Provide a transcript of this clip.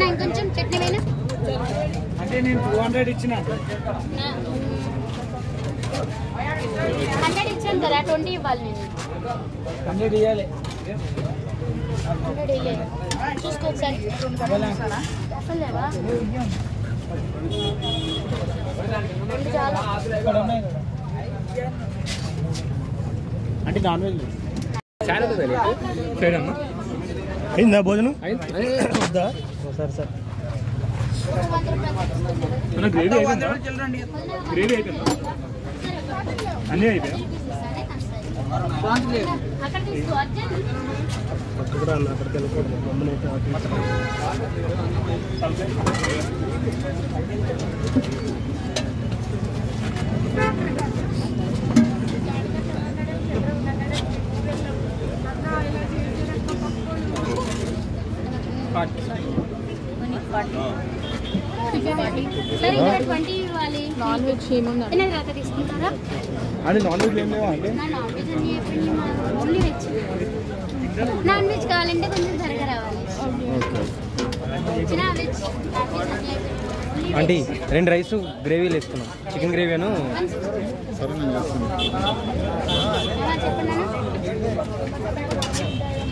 ఇంకొంచెం చట్నీ వేనా అంటే నేను 200 ఇచ్చిన 100 ఇచ్చాను కదా 20 ఇవ్వాలి నేను 100 ఇవ్వాలి 100 ఇవ్వాలి చూసుకో ఒకసారి అసలు లేవా చాలా అంటే నాన్ వెజ్ సరే అమ్మా అయిందా భోజనం వద్దా సరే సార్ గ్రేవీ అయిపోయిందా గ్రేవీ అయిపోయిందా అన్నీ అయిపోయా అక్కడ తీసుకో అర్జెంట్ అక్కడ కూడా అన్న అక్కడికి వెళ్ళకూడదు మమ్మల్ని సరే ఇంకా 20 ఇవ్వాలి నాన్ వెజ్ ఏముందా తిన్న తర్వాత తీసుకుంటారా అంటే నాన్ వెజ్ ఏం లేవా అంటే నాన్ వెజ్ అని చెప్పండి ఓన్లీ వెజ్ నాన్ వెజ్ కావాలంటే కొంచెం త్వరగా రావాలి చిన్న వెజ్ ఆంటీ 2 రైస్ గ్రేవీలు వేసుకున్నాం చికెన్ గ్రేవీను చెప్పండి